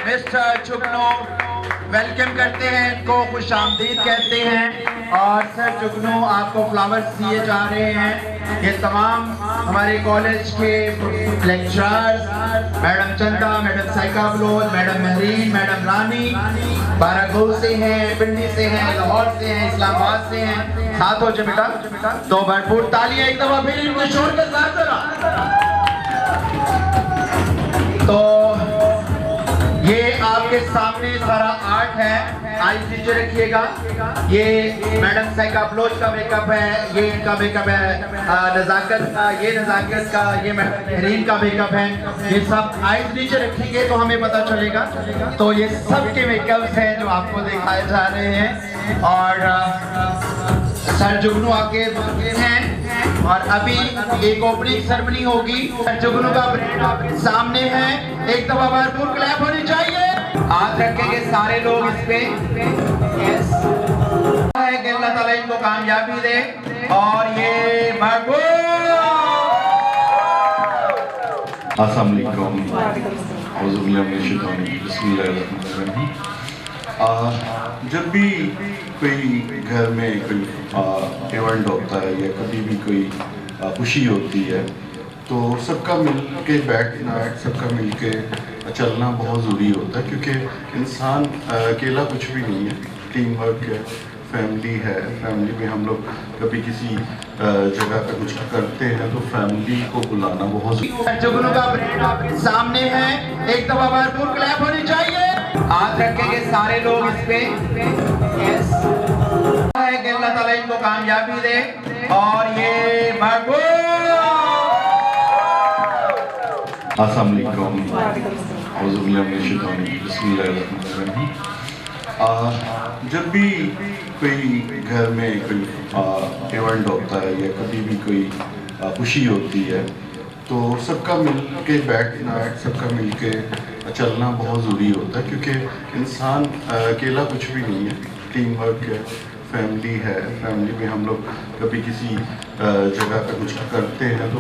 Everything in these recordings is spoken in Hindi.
मिस्टर जुगनू वेलकम करते हैं, इनको खुश आमदीद कहते हैं। और सर जुगनू आपको फ्लावर्स दिए जा रहे हैं। ये तमाम हमारे कॉलेज के lecturers, madam Chanda, madam Saika Baloch, madam Mahreen, madam Rani Baragol से हैं, पिंडी से हैं, लाहौर से हैं, इस्लामाबाद से हैं। साथ हो बेटा, तो भरपूर तालियां एक दफा फिर इनको शोर के साथ जरा। तो ये आपके सामने सारा आर्ट है, आइज नीचे रखिएगा। ये मैडम साइका बलोच का मेकअप है, ये इनका मेकअप है नजाकत का, ये नजाकत का, ये मैडम महरीन का मेकअप है। ये सब आइज नीचे रखेंगे तो हमें पता चलेगा। तो ये सब के मेकअप्स हैं जो आपको दिखाए जा रहे हैं। और सर जुगनू आके हैं और अभी एक ओपनिंग सेरेमनी होगी। सर जुगनू का ब्रांड आपके सामने है, एक दफा भरपूर क्लैप होनी चाहिए। हाथ रखेंगे सारे लोग इस पे। यस है कि अल्लाह ताला इनको कामयाबी दे। और ये भरपूर अस्सलाम वालेकुम, बिस्मिल्लाहिर्रहमानिर्रहीम। जब भी कोई घर में कोई इवेंट होता है या कभी भी कोई खुशी होती है तो सबका मिल के बैठना, सबका मिल के चलना बहुत ज़रूरी होता है, क्योंकि इंसान अकेला कुछ भी नहीं है, टीम वर्क है, फैमिली है। फैमिली में हम लोग कभी किसी जगह पे कुछ करते हैं तो फैमिली को बुलाना बहुत ज़रूरी है। जुगनू का ब्रांड आपके सामने है, एक दफा भरपूर क्लैप होनी चाहिए। हाथ रखेंगे सारे लोग इस पे। यस है कि अल्लाह ताला इनको कामयाबी दे। और ये भरपूर अस्सलाम वालेकुम, बिस्मिल्लाहिर्रहमानिर्रहीम। जब भी कोई घर में कोई इवेंट होता है या कभी भी कोई खुशी होती है तो सबका मिल के बैठना, सबका मिल के चलना बहुत ज़रूरी होता है, क्योंकि इंसान अकेला कुछ भी नहीं है, टीम वर्क है, फैमिली है। फैमिली में हम लोग कभी किसी जगह पे कुछ करते हैं तो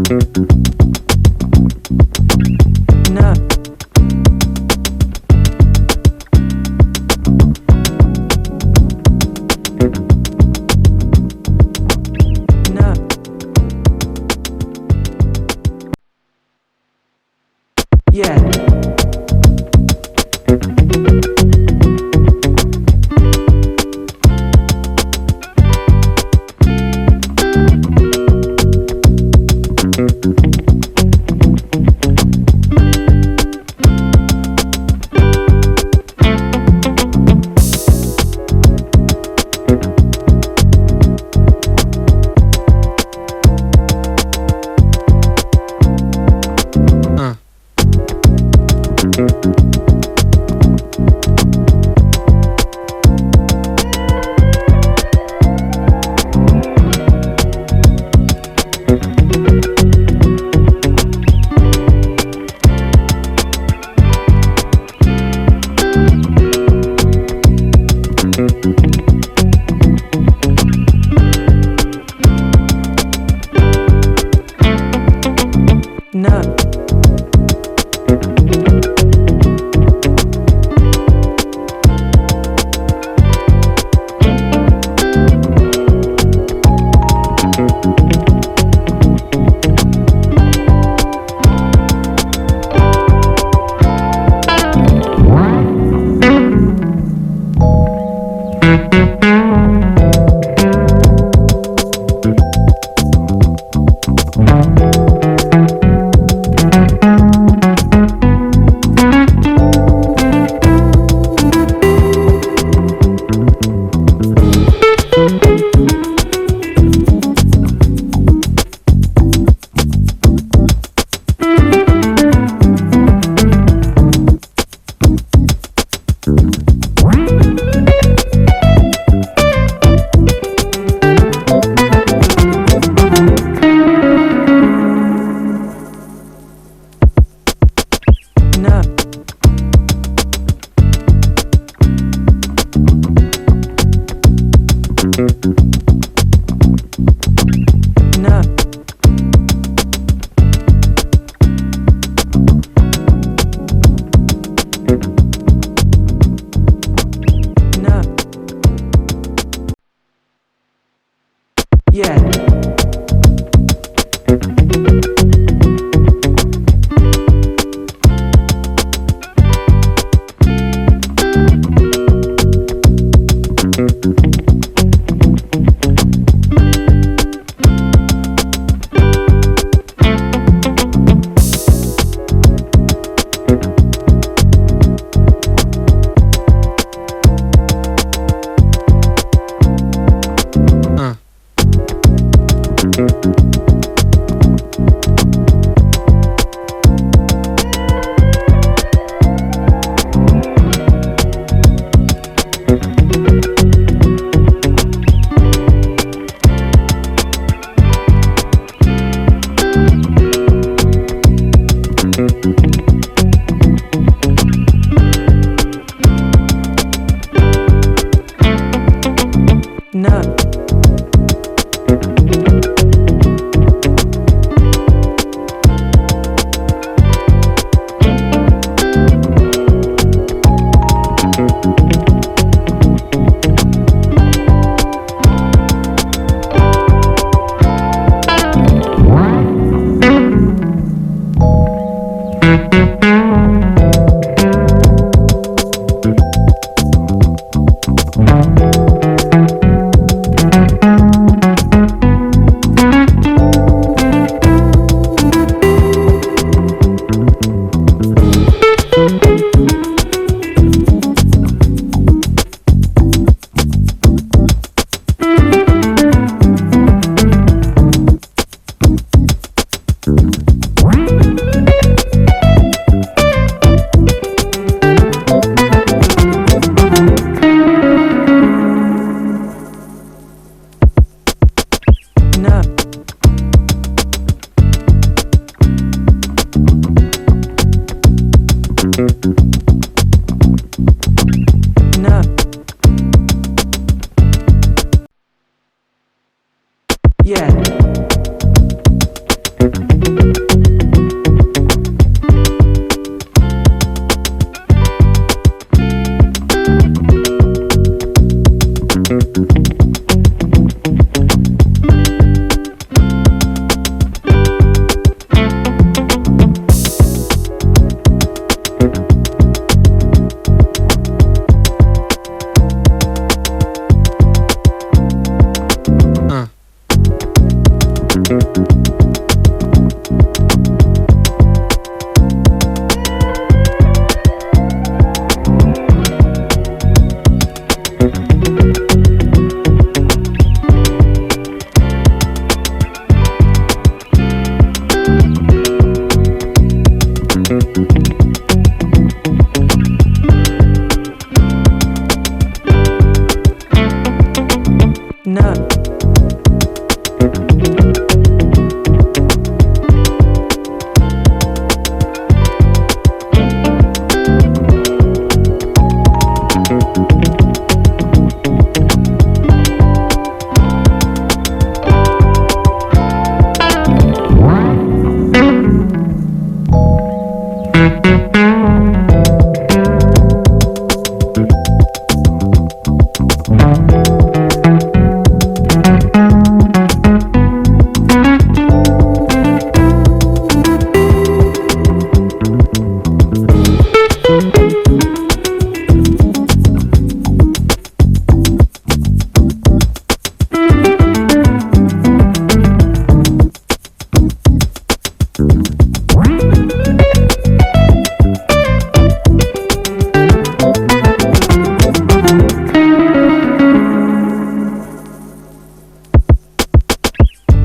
No. No. Yeah. No.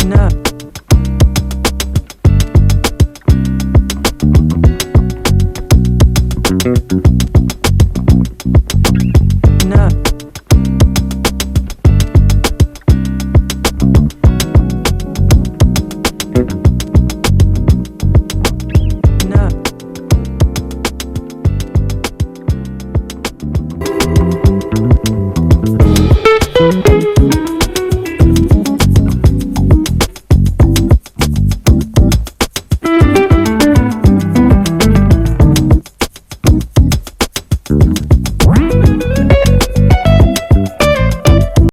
no.